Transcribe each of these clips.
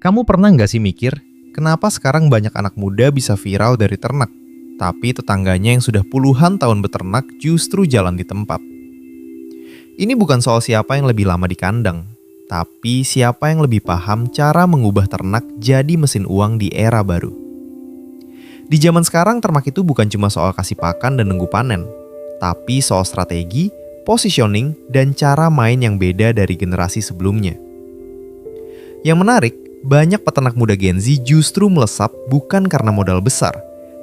Kamu pernah nggak sih mikir, kenapa sekarang banyak anak muda bisa viral dari ternak, tapi tetangganya yang sudah puluhan tahun beternak justru jalan di tempat? Ini bukan soal siapa yang lebih lama di kandang, tapi siapa yang lebih paham cara mengubah ternak jadi mesin uang di era baru. Di zaman sekarang ternak itu bukan cuma soal kasih pakan dan nunggu panen, tapi soal strategi, positioning, dan cara main yang beda dari generasi sebelumnya. Yang menarik, banyak peternak muda Gen Z justru melesat bukan karena modal besar,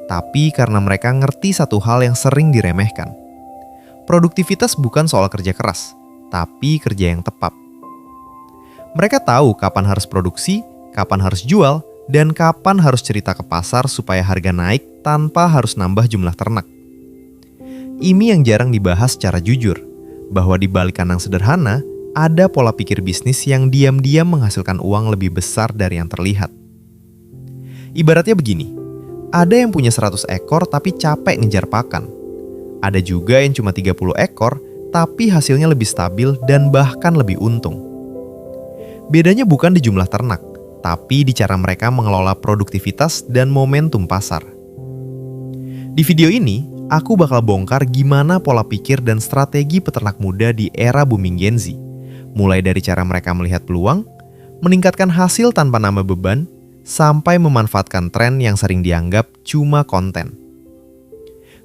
tapi karena mereka ngerti satu hal yang sering diremehkan. Produktivitas bukan soal kerja keras, tapi kerja yang tepat. Mereka tahu kapan harus produksi, kapan harus jual, dan kapan harus cerita ke pasar supaya harga naik tanpa harus nambah jumlah ternak. Ini yang jarang dibahas secara jujur, bahwa di balik kandang sederhana, ada pola pikir bisnis yang diam-diam menghasilkan uang lebih besar dari yang terlihat. Ibaratnya begini, ada yang punya 100 ekor tapi capek ngejar pakan. Ada juga yang cuma 30 ekor tapi hasilnya lebih stabil dan bahkan lebih untung. Bedanya bukan di jumlah ternak, tapi di cara mereka mengelola produktivitas dan momentum pasar. Di video ini, aku bakal bongkar gimana pola pikir dan strategi peternak muda di era booming Gen Z. Mulai dari cara mereka melihat peluang, meningkatkan hasil tanpa nambah beban, sampai memanfaatkan tren yang sering dianggap cuma konten.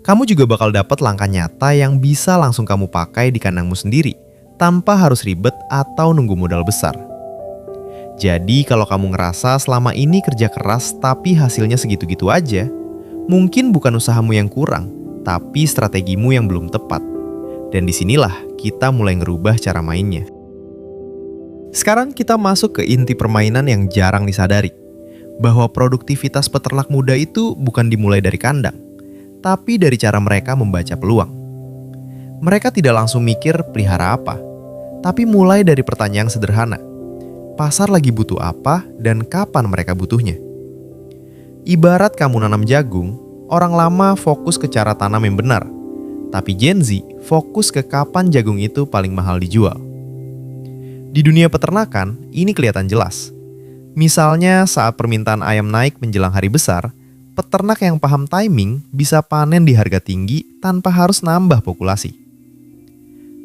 Kamu juga bakal dapat langkah nyata yang bisa langsung kamu pakai di kandangmu sendiri, tanpa harus ribet atau nunggu modal besar. Jadi kalau kamu ngerasa selama ini kerja keras tapi hasilnya segitu-gitu aja, mungkin bukan usahamu yang kurang, tapi strategimu yang belum tepat. Dan disinilah kita mulai ngerubah cara mainnya. Sekarang kita masuk ke inti permainan yang jarang disadari, bahwa produktivitas peternak muda itu bukan dimulai dari kandang, tapi dari cara mereka membaca peluang. Mereka tidak langsung mikir pelihara apa, tapi mulai dari pertanyaan sederhana. Pasar lagi butuh apa dan kapan mereka butuhnya? Ibarat kamu nanam jagung, orang lama fokus ke cara tanam yang benar, tapi Gen Z fokus ke kapan jagung itu paling mahal dijual. Di dunia peternakan, ini kelihatan jelas. Misalnya saat permintaan ayam naik menjelang hari besar, peternak yang paham timing bisa panen di harga tinggi tanpa harus nambah populasi.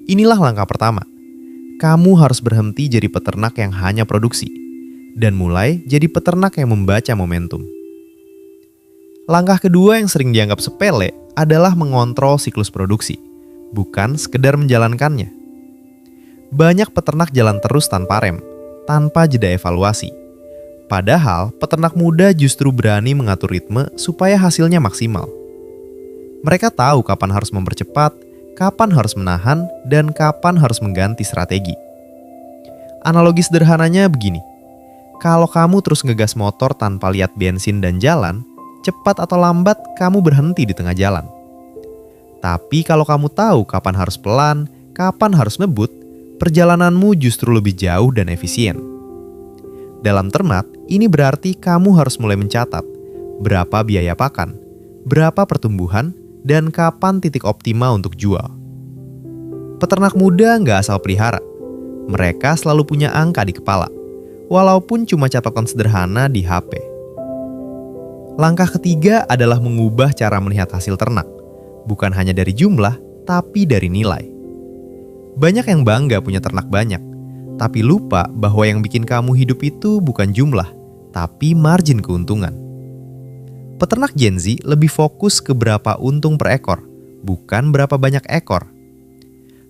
Inilah langkah pertama. Kamu harus berhenti jadi peternak yang hanya produksi, dan mulai jadi peternak yang membaca momentum. Langkah kedua yang sering dianggap sepele adalah mengontrol siklus produksi, bukan sekedar menjalankannya. Banyak peternak jalan terus tanpa rem, tanpa jeda evaluasi. Padahal peternak muda justru berani mengatur ritme supaya hasilnya maksimal. Mereka tahu kapan harus mempercepat, kapan harus menahan, dan kapan harus mengganti strategi. Analogi sederhananya begini, kalau kamu terus ngegas motor tanpa lihat bensin dan jalan, cepat atau lambat kamu berhenti di tengah jalan. Tapi kalau kamu tahu kapan harus pelan, kapan harus ngebut, perjalananmu justru lebih jauh dan efisien. Dalam ternak, ini berarti kamu harus mulai mencatat berapa biaya pakan, berapa pertumbuhan, dan kapan titik optimal untuk jual. Peternak muda nggak asal pelihara. Mereka selalu punya angka di kepala, walaupun cuma catatan sederhana di HP. Langkah ketiga adalah mengubah cara melihat hasil ternak, bukan hanya dari jumlah, tapi dari nilai. Banyak yang bangga punya ternak banyak, tapi lupa bahwa yang bikin kamu hidup itu bukan jumlah, tapi margin keuntungan. Peternak Gen Z lebih fokus ke berapa untung per ekor, bukan berapa banyak ekor.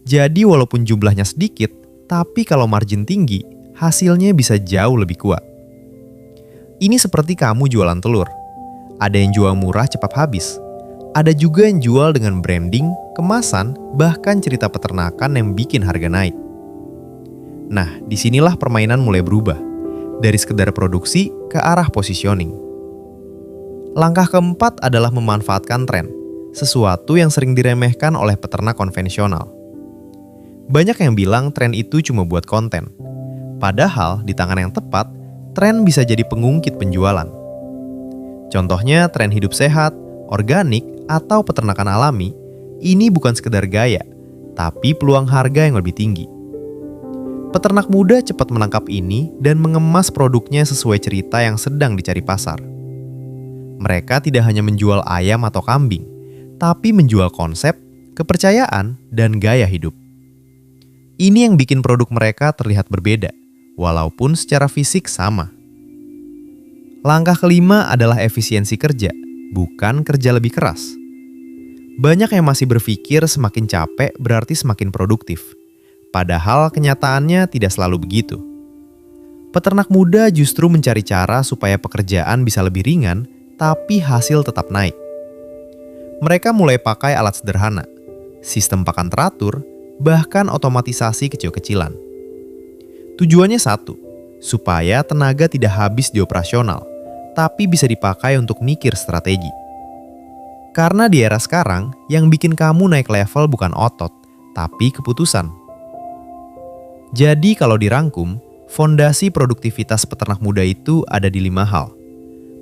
Jadi walaupun jumlahnya sedikit, tapi kalau margin tinggi, hasilnya bisa jauh lebih kuat. Ini seperti kamu jualan telur. Ada yang jual murah cepat habis. Ada juga yang jual dengan branding, kemasan, bahkan cerita peternakan yang bikin harga naik. Nah, disinilah permainan mulai berubah. Dari sekedar produksi ke arah positioning. Langkah keempat adalah memanfaatkan tren, sesuatu yang sering diremehkan oleh peternak konvensional. Banyak yang bilang tren itu cuma buat konten. Padahal di tangan yang tepat, tren bisa jadi pengungkit penjualan. Contohnya tren hidup sehat, organik, atau peternakan alami, ini bukan sekedar gaya, tapi peluang harga yang lebih tinggi. Peternak muda cepat menangkap ini dan mengemas produknya sesuai cerita yang sedang dicari pasar. Mereka tidak hanya menjual ayam atau kambing, tapi menjual konsep, kepercayaan, dan gaya hidup. Ini yang bikin produk mereka terlihat berbeda, walaupun secara fisik sama. Langkah kelima adalah efisiensi kerja, bukan kerja lebih keras. Banyak yang masih berpikir semakin capek berarti semakin produktif. Padahal kenyataannya tidak selalu begitu. Peternak muda justru mencari cara supaya pekerjaan bisa lebih ringan, tapi hasil tetap naik. Mereka mulai pakai alat sederhana, sistem pakan teratur, bahkan otomatisasi kecil-kecilan. Tujuannya satu, supaya tenaga tidak habis di operasional, tapi bisa dipakai untuk mikir strategi. Karena di era sekarang, yang bikin kamu naik level bukan otot, tapi keputusan. Jadi kalau dirangkum, fondasi produktivitas peternak muda itu ada di 5 hal.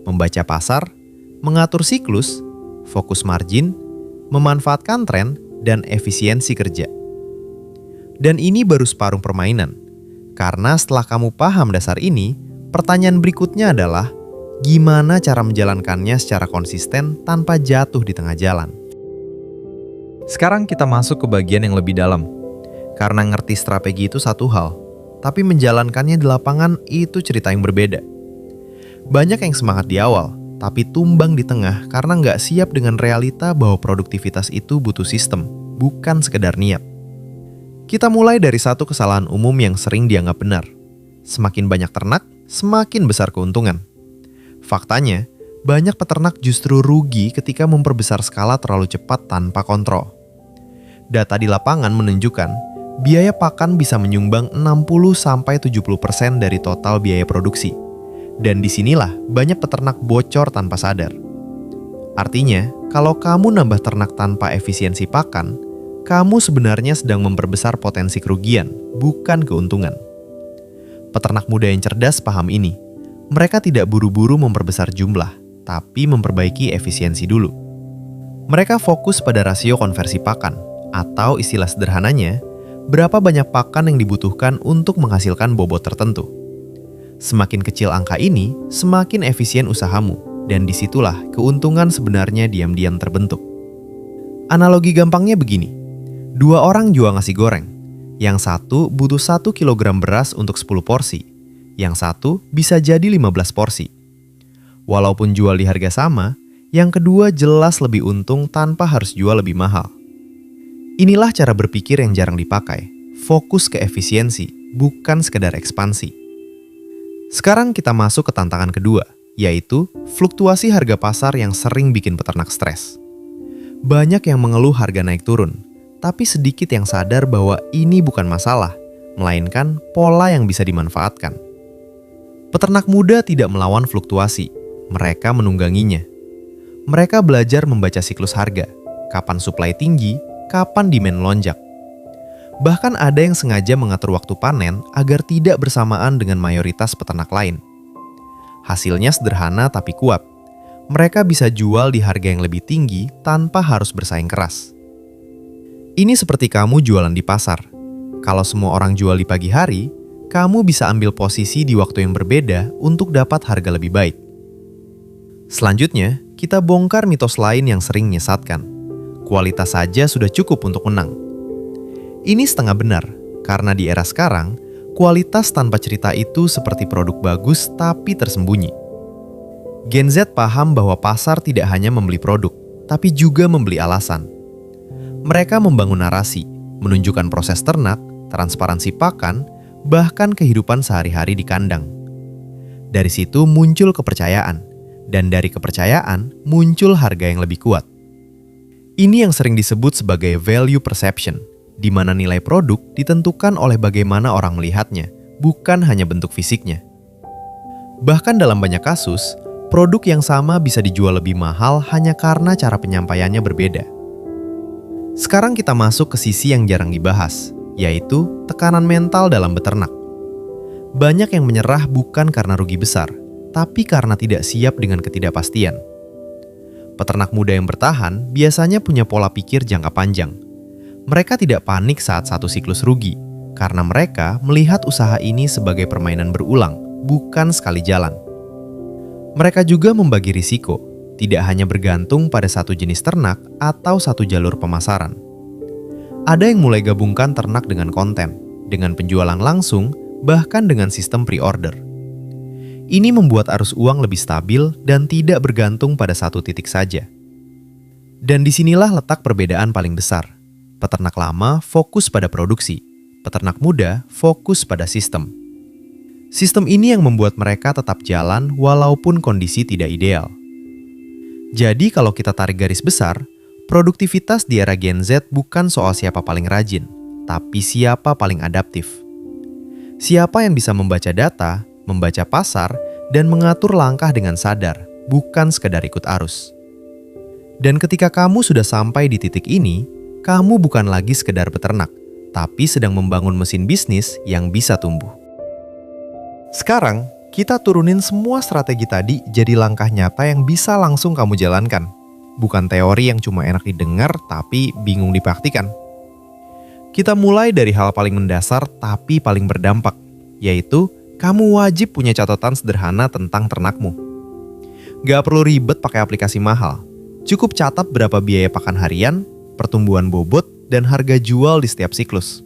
Membaca pasar, mengatur siklus, fokus margin, memanfaatkan tren, dan efisiensi kerja. Dan ini baru separuh permainan. Karena setelah kamu paham dasar ini, pertanyaan berikutnya adalah gimana cara menjalankannya secara konsisten tanpa jatuh di tengah jalan. Sekarang kita masuk ke bagian yang lebih dalam. Karena ngerti strategi itu satu hal, tapi menjalankannya di lapangan itu cerita yang berbeda. Banyak yang semangat di awal, tapi tumbang di tengah karena nggak siap dengan realita bahwa produktivitas itu butuh sistem, bukan sekedar niat. Kita mulai dari satu kesalahan umum yang sering dianggap benar. Semakin banyak ternak, semakin besar keuntungan. Faktanya, banyak peternak justru rugi ketika memperbesar skala terlalu cepat tanpa kontrol. Data di lapangan menunjukkan biaya pakan bisa menyumbang 60-70% dari total biaya produksi. Dan disinilah banyak peternak bocor tanpa sadar. Artinya, kalau kamu nambah ternak tanpa efisiensi pakan, kamu sebenarnya sedang memperbesar potensi kerugian, bukan keuntungan. Peternak muda yang cerdas paham ini. Mereka tidak buru-buru memperbesar jumlah, tapi memperbaiki efisiensi dulu. Mereka fokus pada rasio konversi pakan, atau istilah sederhananya, berapa banyak pakan yang dibutuhkan untuk menghasilkan bobot tertentu. Semakin kecil angka ini, semakin efisien usahamu, dan disitulah keuntungan sebenarnya diam-diam terbentuk. Analogi gampangnya begini, 2 orang jual nasi goreng. Yang satu butuh 1 kilogram beras untuk 10 porsi, yang satu bisa jadi 15 porsi. Walaupun jual di harga sama, yang kedua jelas lebih untung tanpa harus jual lebih mahal. Inilah cara berpikir yang jarang dipakai, fokus ke efisiensi, bukan sekedar ekspansi. Sekarang kita masuk ke tantangan kedua, yaitu fluktuasi harga pasar yang sering bikin peternak stres. Banyak yang mengeluh harga naik turun, tapi sedikit yang sadar bahwa ini bukan masalah, melainkan pola yang bisa dimanfaatkan. Peternak muda tidak melawan fluktuasi, mereka menungganginya. Mereka belajar membaca siklus harga, kapan supply tinggi, kapan demand melonjak. Bahkan ada yang sengaja mengatur waktu panen agar tidak bersamaan dengan mayoritas peternak lain. Hasilnya sederhana tapi kuat. Mereka bisa jual di harga yang lebih tinggi tanpa harus bersaing keras. Ini seperti kamu jualan di pasar. Kalau semua orang jual di pagi hari, kamu bisa ambil posisi di waktu yang berbeda untuk dapat harga lebih baik. Selanjutnya, kita bongkar mitos lain yang sering menyesatkan. Kualitas saja sudah cukup untuk menang. Ini setengah benar, karena di era sekarang, kualitas tanpa cerita itu seperti produk bagus tapi tersembunyi. Gen Z paham bahwa pasar tidak hanya membeli produk, tapi juga membeli alasan. Mereka membangun narasi, menunjukkan proses ternak, transparansi pakan, bahkan kehidupan sehari-hari di kandang. Dari situ muncul kepercayaan, dan dari kepercayaan muncul harga yang lebih kuat. Ini yang sering disebut sebagai value perception, di mana nilai produk ditentukan oleh bagaimana orang melihatnya, bukan hanya bentuk fisiknya. Bahkan dalam banyak kasus, produk yang sama bisa dijual lebih mahal hanya karena cara penyampaiannya berbeda. Sekarang kita masuk ke sisi yang jarang dibahas, yaitu tekanan mental dalam beternak. Banyak yang menyerah bukan karena rugi besar, tapi karena tidak siap dengan ketidakpastian. Peternak muda yang bertahan biasanya punya pola pikir jangka panjang. Mereka tidak panik saat satu siklus rugi, karena mereka melihat usaha ini sebagai permainan berulang, bukan sekali jalan. Mereka juga membagi risiko, tidak hanya bergantung pada satu jenis ternak atau satu jalur pemasaran. Ada yang mulai gabungkan ternak dengan konten, dengan penjualan langsung, bahkan dengan sistem pre-order. Ini membuat arus uang lebih stabil dan tidak bergantung pada satu titik saja. Dan disinilah letak perbedaan paling besar. Peternak lama fokus pada produksi, peternak muda fokus pada sistem. Sistem ini yang membuat mereka tetap jalan walaupun kondisi tidak ideal. Jadi kalau kita tarik garis besar, produktivitas di era Gen Z bukan soal siapa paling rajin, tapi siapa paling adaptif. Siapa yang bisa membaca data, membaca pasar, dan mengatur langkah dengan sadar, bukan sekedar ikut arus. Dan ketika kamu sudah sampai di titik ini, kamu bukan lagi sekedar peternak, tapi sedang membangun mesin bisnis yang bisa tumbuh. Sekarang, kita turunin semua strategi tadi jadi langkah nyata yang bisa langsung kamu jalankan. Bukan teori yang cuma enak didengar tapi bingung dipraktikan. Kita mulai dari hal paling mendasar tapi paling berdampak, yaitu kamu wajib punya catatan sederhana tentang ternakmu. Gak perlu ribet pakai aplikasi mahal. Cukup catat berapa biaya pakan harian, pertumbuhan bobot, dan harga jual di setiap siklus.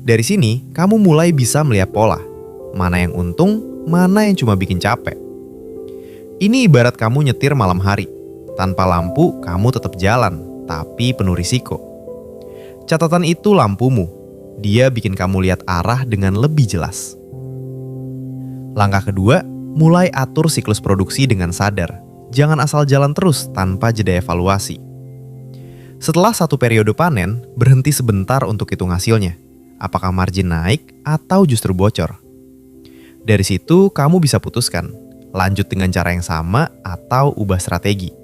Dari sini, kamu mulai bisa melihat pola. Mana yang untung, mana yang cuma bikin capek. Ini ibarat kamu nyetir malam hari. Tanpa lampu, kamu tetap jalan, tapi penuh risiko. Catatan itu lampumu. Dia bikin kamu lihat arah dengan lebih jelas. Langkah kedua, mulai atur siklus produksi dengan sadar. Jangan asal jalan terus tanpa jeda evaluasi. Setelah satu periode panen, berhenti sebentar untuk hitung hasilnya. Apakah margin naik atau justru bocor? Dari situ, kamu bisa putuskan, lanjut dengan cara yang sama atau ubah strategi.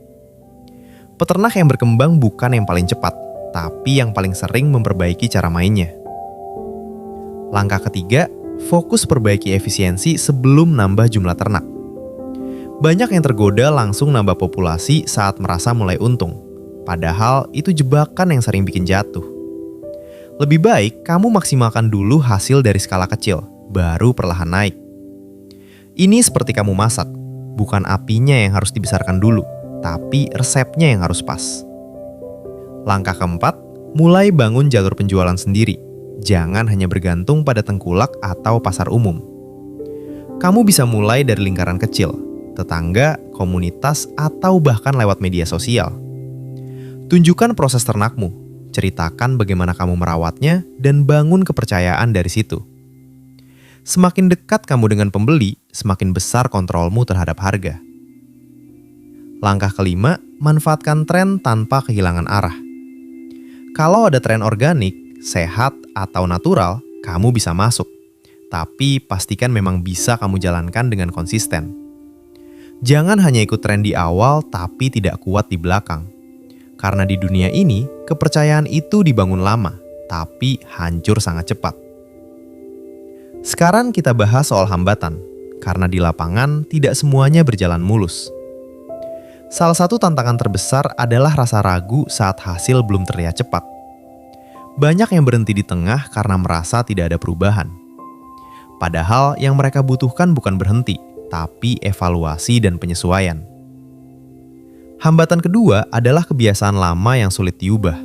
Peternak yang berkembang bukan yang paling cepat, tapi yang paling sering memperbaiki cara mainnya. Langkah ketiga, fokus perbaiki efisiensi sebelum nambah jumlah ternak. Banyak yang tergoda langsung nambah populasi saat merasa mulai untung, padahal itu jebakan yang sering bikin jatuh. Lebih baik kamu maksimalkan dulu hasil dari skala kecil, baru perlahan naik. Ini seperti kamu masak, bukan apinya yang harus dibesarkan dulu, tapi resepnya yang harus pas. Langkah keempat, mulai bangun jalur penjualan sendiri. Jangan hanya bergantung pada tengkulak atau pasar umum. Kamu bisa mulai dari lingkaran kecil, tetangga, komunitas, atau bahkan lewat media sosial. Tunjukkan proses ternakmu, ceritakan bagaimana kamu merawatnya, dan bangun kepercayaan dari situ. Semakin dekat kamu dengan pembeli, semakin besar kontrolmu terhadap harga. Langkah kelima, manfaatkan tren tanpa kehilangan arah. Kalau ada tren organik, sehat, atau natural, kamu bisa masuk. Tapi pastikan memang bisa kamu jalankan dengan konsisten. Jangan hanya ikut tren di awal tapi tidak kuat di belakang. Karena di dunia ini, kepercayaan itu dibangun lama, tapi hancur sangat cepat. Sekarang kita bahas soal hambatan, karena di lapangan tidak semuanya berjalan mulus. Salah satu tantangan terbesar adalah rasa ragu saat hasil belum terlihat cepat. Banyak yang berhenti di tengah karena merasa tidak ada perubahan. Padahal yang mereka butuhkan bukan berhenti, tapi evaluasi dan penyesuaian. Hambatan kedua adalah kebiasaan lama yang sulit diubah.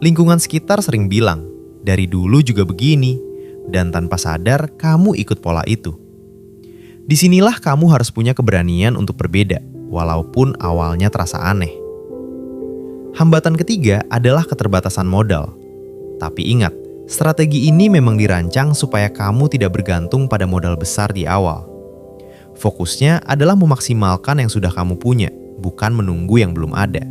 Lingkungan sekitar sering bilang, dari dulu juga begini, dan tanpa sadar kamu ikut pola itu. Disinilah kamu harus punya keberanian untuk berbeda, walaupun awalnya terasa aneh. Hambatan ketiga adalah keterbatasan modal. Tapi ingat, strategi ini memang dirancang supaya kamu tidak bergantung pada modal besar di awal. Fokusnya adalah memaksimalkan yang sudah kamu punya, bukan menunggu yang belum ada.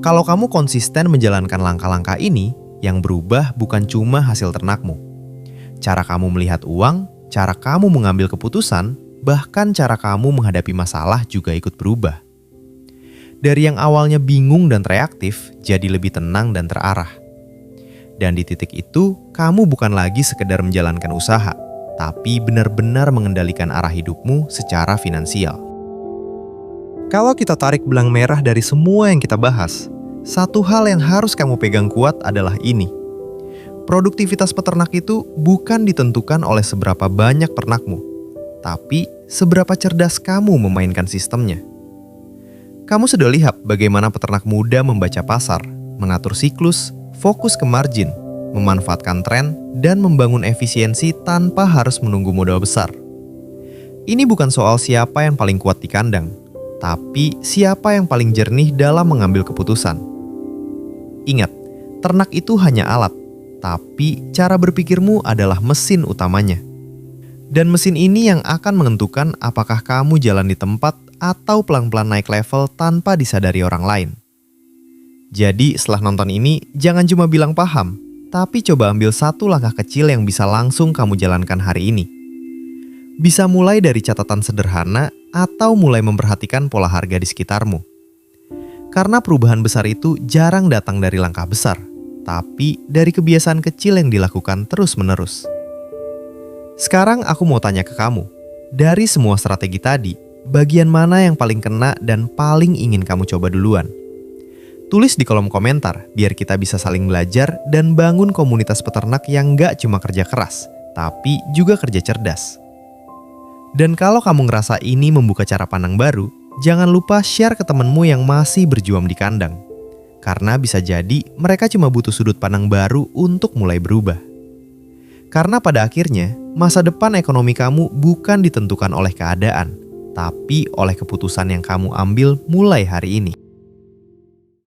Kalau kamu konsisten menjalankan langkah-langkah ini, yang berubah bukan cuma hasil ternakmu. Cara kamu melihat uang, cara kamu mengambil keputusan, bahkan cara kamu menghadapi masalah juga ikut berubah. Dari yang awalnya bingung dan reaktif, jadi lebih tenang dan terarah. Dan di titik itu, kamu bukan lagi sekedar menjalankan usaha, tapi benar-benar mengendalikan arah hidupmu secara finansial. Kalau kita tarik benang merah dari semua yang kita bahas, satu hal yang harus kamu pegang kuat adalah ini. produktivitas peternak itu bukan ditentukan oleh seberapa banyak ternakmu, tapi seberapa cerdas kamu memainkan sistemnya. Kamu sudah lihat bagaimana peternak muda membaca pasar, mengatur siklus, fokus ke margin, memanfaatkan tren, dan membangun efisiensi tanpa harus menunggu modal besar. Ini bukan soal siapa yang paling kuat di kandang, tapi siapa yang paling jernih dalam mengambil keputusan. Ingat, ternak itu hanya alat, tapi cara berpikirmu adalah mesin utamanya. Dan mesin ini yang akan menentukan apakah kamu jalan di tempat atau pelan-pelan naik level tanpa disadari orang lain. Jadi setelah nonton ini, jangan cuma bilang paham, tapi coba ambil satu langkah kecil yang bisa langsung kamu jalankan hari ini. Bisa mulai dari catatan sederhana atau mulai memperhatikan pola harga di sekitarmu. Karena perubahan besar itu jarang datang dari langkah besar, tapi dari kebiasaan kecil yang dilakukan terus-menerus. Sekarang aku mau tanya ke kamu, dari semua strategi tadi, bagian mana yang paling kena dan paling ingin kamu coba duluan? Tulis di kolom komentar, biar kita bisa saling belajar dan bangun komunitas peternak yang gak cuma kerja keras, tapi juga kerja cerdas. Dan kalau kamu ngerasa ini membuka cara pandang baru, jangan lupa share ke temenmu yang masih berjuang di kandang. Karena bisa jadi mereka cuma butuh sudut pandang baru untuk mulai berubah. Karena pada akhirnya, masa depan ekonomi kamu bukan ditentukan oleh keadaan, tapi oleh keputusan yang kamu ambil mulai hari ini.